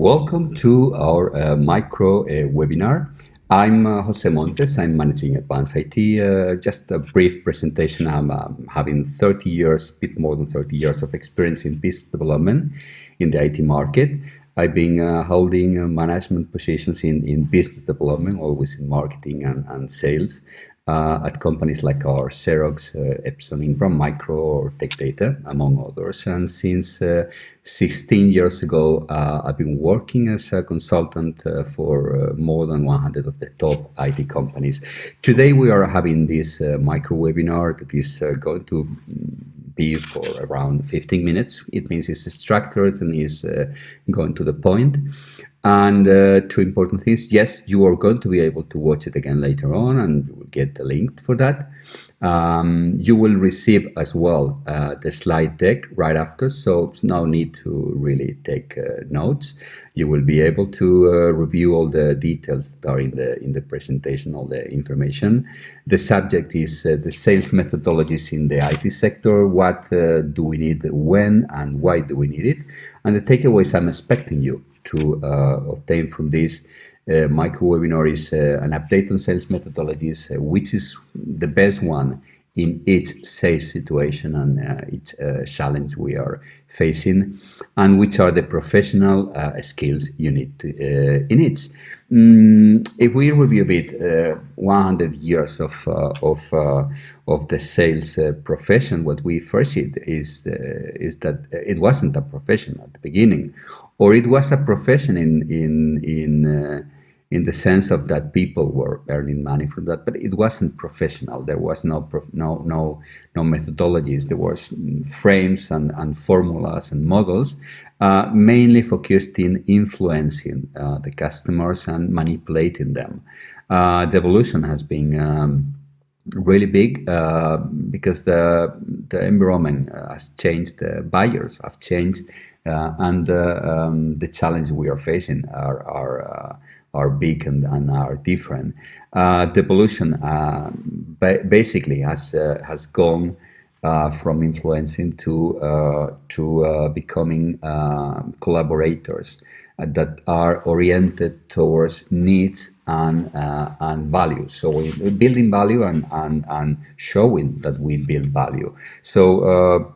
Welcome to our micro webinar. I'm Jose Montes. I'm managing AdvanceIT. Just a brief presentation. I'm having 30 years, a bit more than 30 years of experience in business development in the IT market. I've been holding management positions in business development, always in marketing and sales. At companies like our Xerox, Epson, Ingram Micro, or Tech Data, among others. And since 16 years ago, I've been working as a consultant for more than 100 of the top IT companies. Today, we are having this micro webinar that is going to be for around 15 minutes. It means it's structured and is going to the point. And two important things. Yes, you are going to be able to watch it again later on, and you will get the link for that. You will receive as well the slide deck right after, so there's no need to really take notes. You will be able to review all the details that are in the presentation, all the information. The subject is the sales methodologies in the IT sector. What do we need, when, and why do we need it? And the takeaways I'm expecting you to obtain from this micro webinar is an update on sales methodologies, which is the best one in each sales situation and each challenge we are facing, and which are the professional skills you need to, in it. If we review a bit 100 years of the sales profession, what we first see is that it wasn't a profession at the beginning, or it was a profession in the sense of that people were earning money from that, but it wasn't professional. There was no methodologies. There was frames and formulas and models, mainly focused in influencing the customers and manipulating them. The evolution has been really big because the environment has changed. The buyers have changed, and the challenge we are facing are big and are different. The evolution basically has gone from influencing to becoming collaborators that are oriented towards needs and values. So we're building value and showing that we build value. So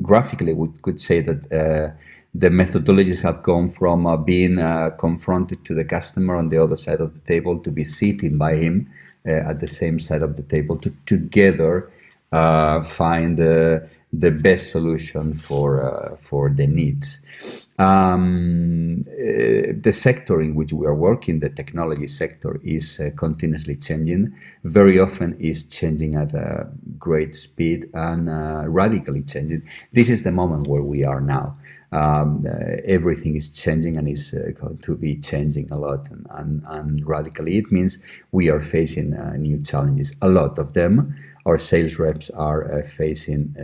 graphically, we could say that the methodologies have gone from being confronted to the customer on the other side of the table to be sitting by him at the same side of the table to together find the best solution for the needs. The sector in which we are working, the technology sector, is continuously changing. Very often is changing at a great speed and radically changing. This is the moment where we are now. Everything is changing and is going to be changing a lot and radically. It means we are facing new challenges, a lot of them. Our sales reps are facing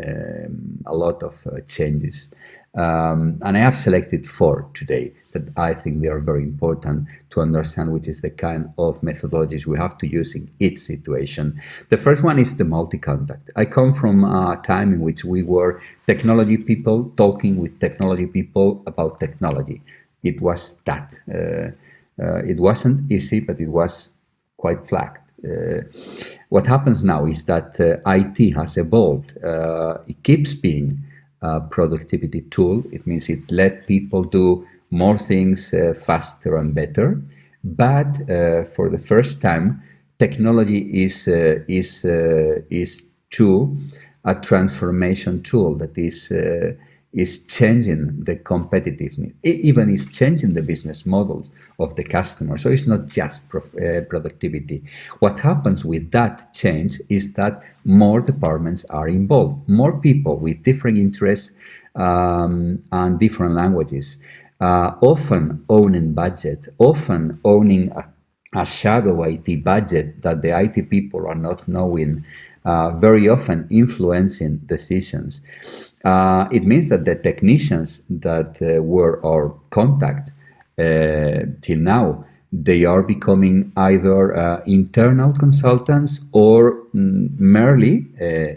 a lot of changes. And I have selected 4 today that I think they are very important to understand, which is the kind of methodologies we have to use in each situation. The first one is the multi-contact. I come from a time in which we were technology people talking with technology people about technology. It was that. It wasn't easy, but it was quite flat. What happens now is that IT has evolved. It keeps being a productivity tool. It means it let people do more things faster and better. But for the first time, technology is too a transformation tool that is changing the competitiveness. It even is changing the business models of the customer. So it's not just productivity. What happens with that change is that more departments are involved, more people with different interests and different languages, often owning budget, often owning a shadow IT budget that the IT people are not knowing, very often influencing decisions. It means that the technicians that were our contact till now, they are becoming either internal consultants or merely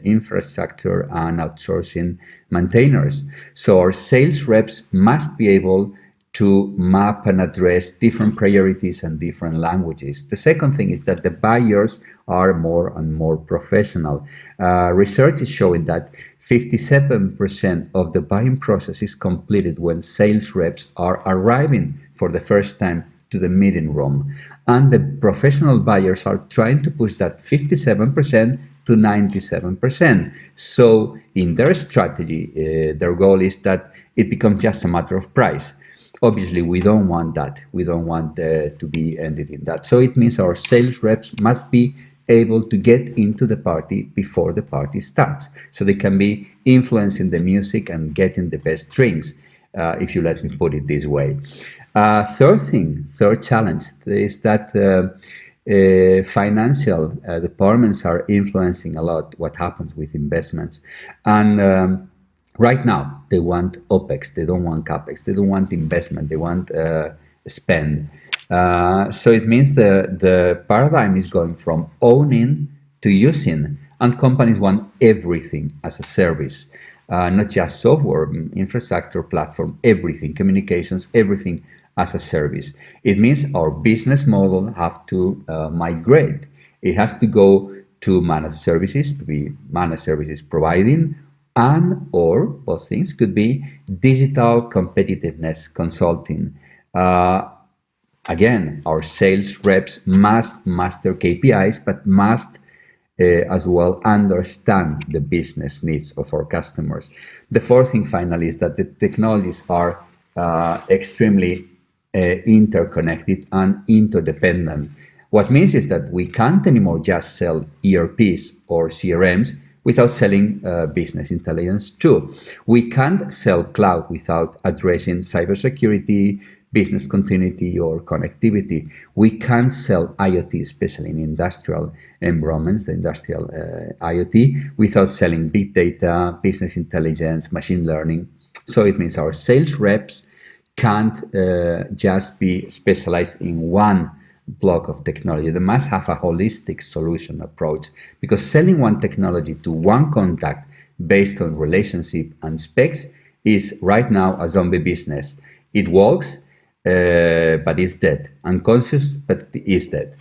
infrastructure and outsourcing maintainers. So our sales reps must be able to map and address different priorities and different languages. The second thing is that the buyers are more and more professional. Research is showing that 57% of the buying process is completed when sales reps are arriving for the first time to the meeting room. And the professional buyers are trying to push that 57% to 97%. So in their strategy, their goal is that it becomes just a matter of price. Obviously, we don't want that. We don't want to be ended in that. So it means our sales reps must be able to get into the party before the party starts. So they can be influencing the music and getting the best drinks, if you let me put it this way. Third challenge is that financial departments are influencing a lot what happens with investments. And right now, they want OPEX, they don't want CAPEX, they don't want investment, they want spend. So it means the paradigm is going from owning to using, and companies want everything as a service, not just software, infrastructure, platform, everything, communications, everything as a service. It means our business model have to migrate. It has to go to managed services, to be managed services providing, and or both things could be digital competitiveness consulting. Again, our sales reps must master KPIs, but must as well understand the business needs of our customers. The fourth thing finally is that the technologies are extremely interconnected and interdependent. What means is that we can't anymore just sell ERPs or CRMs without selling business intelligence too. We can't sell cloud without addressing cybersecurity, business continuity, or connectivity. We can't sell IoT, especially in industrial environments, the industrial IoT, without selling big data, business intelligence, machine learning. So it means our sales reps can't just be specialized in one block of technology. They must have a holistic solution approach, because selling one technology to one contact based on relationship and specs is right now a zombie business. It works, but it's dead. Unconscious, but it's dead.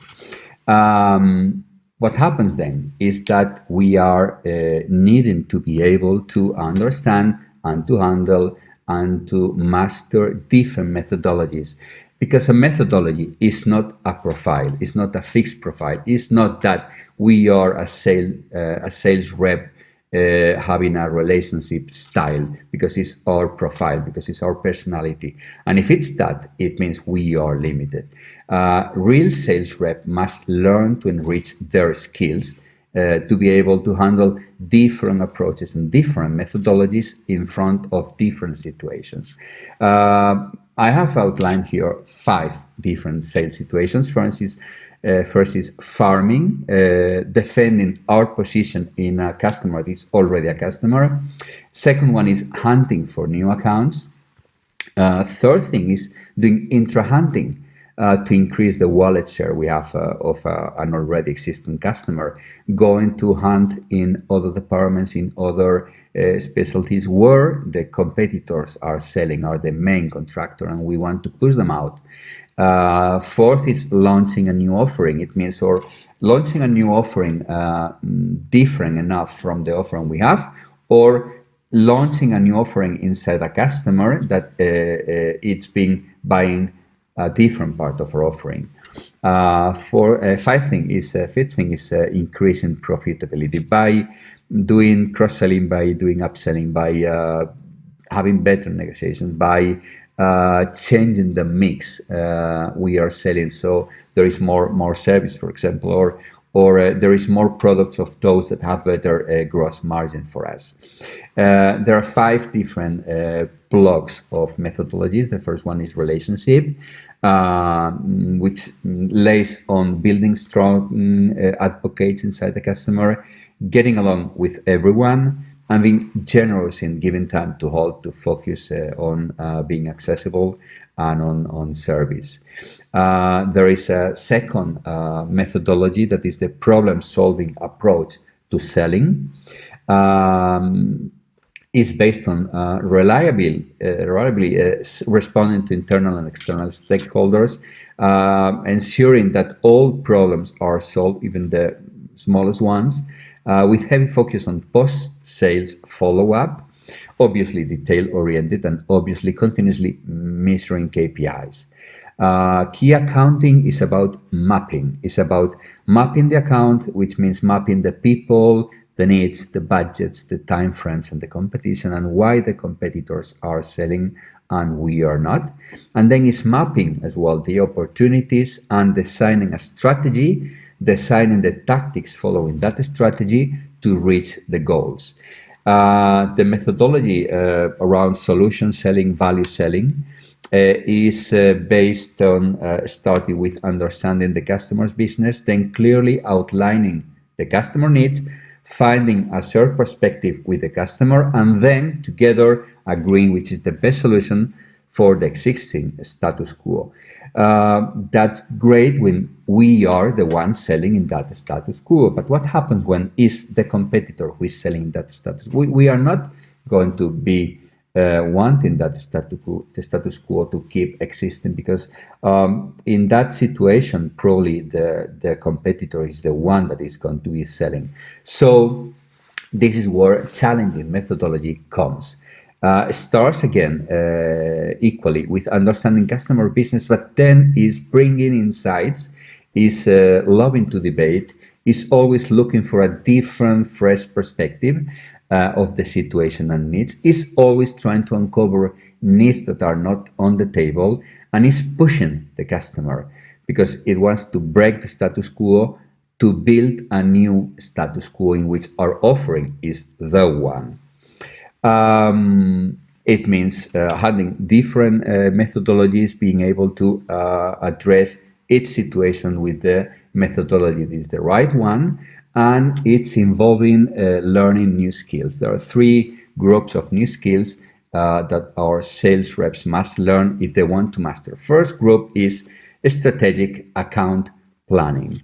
What happens then is that we are needing to be able to understand and to handle and to master different methodologies, because a methodology is not a profile, it's not a fixed profile. It's not that we are a sales rep having a relationship style, because it's our profile, because it's our personality. And if it's that, it means we are limited. Real sales rep must learn to enrich their skills to be able to handle different approaches and different methodologies in front of different situations. I have outlined here 5 different sales situations. For instance, first is farming, defending our position in a customer that is already a customer. Second one is hunting for new accounts. Third thing is doing intra-hunting. To increase the wallet share we have of an already existing customer, going to hunt in other departments, in other specialties where the competitors are selling, are the main contractor, and we want to push them out. Fourth is launching a new offering. It means or launching a new offering different enough from the offering we have, or launching a new offering inside a customer that it's been buying a different part of our offering. Fifth thing is increasing profitability by doing cross-selling, by doing upselling, by having better negotiations, by changing the mix we are selling. So there is more service, for example, or there is more products of those that have better gross margin for us. There are 5 different blocks of methodologies. The first one is relationship, which lays on building strong advocates inside the customer, getting along with everyone, and being generous in giving time to hold, to focus on being accessible and on service. There is a second methodology that is the problem-solving approach to selling. is based on reliably responding to internal and external stakeholders, ensuring that all problems are solved, even the smallest ones, with heavy focus on post-sales follow-up, obviously detail-oriented, and obviously continuously measuring KPIs. Key accounting is about mapping. It's about mapping the account, which means mapping the people, the needs, the budgets, the time frames, and the competition, and why the competitors are selling and we are not. And then it's mapping as well the opportunities and designing a strategy, designing the tactics following that strategy to reach the goals. The methodology around solution selling, value selling, is based on starting with understanding the customer's business, then clearly outlining the customer needs, finding a shared perspective with the customer, and then together agreeing which is the best solution for the existing status quo. That's great when we are the ones selling in that status quo, but what happens when is the competitor who is selling that status quo? We are not going to be wanting that the status quo to keep existing, because in that situation probably the competitor is the one that is going to be selling. So this is where challenging methodology comes. Starts again equally with understanding customer business, but then is bringing insights, is loving to debate, is always looking for a different, fresh perspective of the situation and needs, is always trying to uncover needs that are not on the table, and is pushing the customer because it wants to break the status quo to build a new status quo in which our offering is the one. It means having different methodologies, being able to address each situation with the methodology that is the right one, and it's involving learning new skills. There are 3 groups of new skills that our sales reps must learn if they want to master. First group is strategic account planning,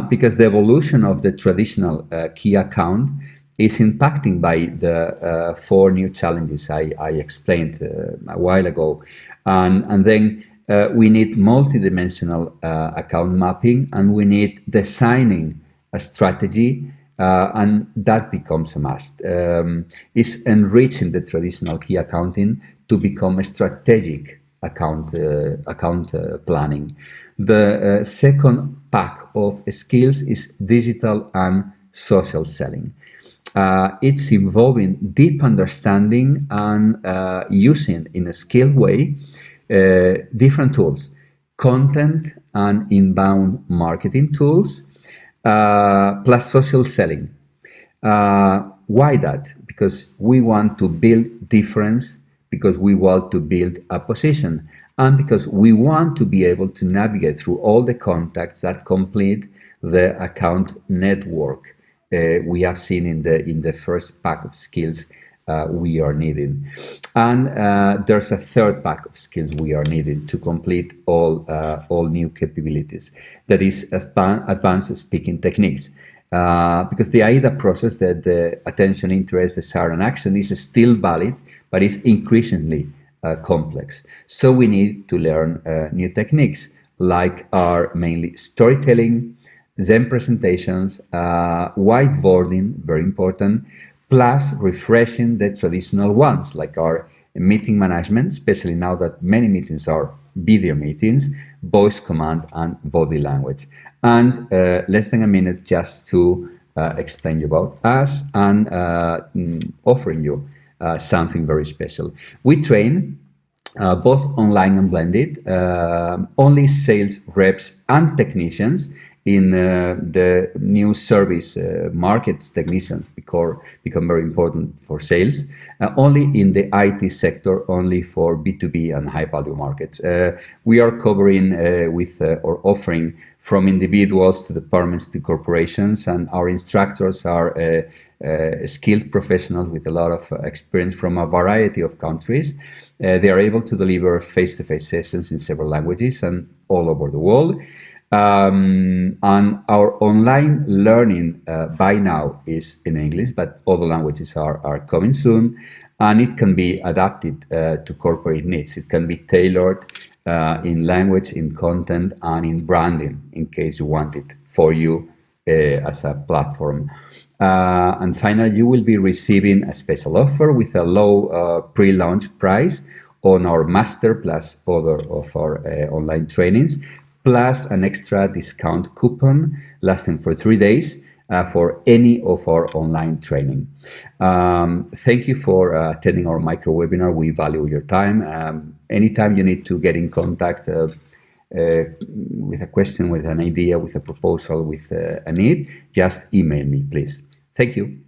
because the evolution of the traditional key account is impacting by the 4 new challenges I explained a while ago. And then we need multidimensional account mapping, and we need designing a strategy, and that becomes a must. It's enriching the traditional key accounting to become a strategic account planning. The second pack of skills is digital and social selling. It's involving deep understanding and using in a skilled way different tools, content and inbound marketing tools, plus social selling. Why that? Because we want to build difference, because we want to build a position, and because we want to be able to navigate through all the contacts that complete the account network we have seen in the first pack of skills we are needing. And there's a third pack of skills we are needing to complete all new capabilities. That is advanced speaking techniques. Because the AIDA process, that the attention, interest, desire, and action, is still valid, but is increasingly complex. So we need to learn new techniques, like are mainly storytelling, Zen presentations, whiteboarding, very important, plus refreshing the traditional ones, like our meeting management, especially now that many meetings are video meetings, voice command, and body language. And less than a minute just to explain you about us and offering you something very special. We train both online and blended, only sales reps and technicians in the new service markets. Technicians become very important for sales, only in the IT sector, only for B2B and high value markets. We are covering with or offering from individuals to departments to corporations, and our instructors are skilled professionals with a lot of experience from a variety of countries. They are able to deliver face-to-face sessions in several languages and all over the world. And our online learning by now is in English, but other languages are coming soon, and it can be adapted to corporate needs. It can be tailored in language, in content, and in branding, in case you want it for you as a platform. And finally, you will be receiving a special offer with a low pre-launch price on our master plus other of our online trainings, plus an extra discount coupon lasting for 3 days for any of our online training. Thank you for attending our micro webinar. We value your time. Anytime you need to get in contact with a question, with an idea, with a proposal, with a need, just email me, please. Thank you.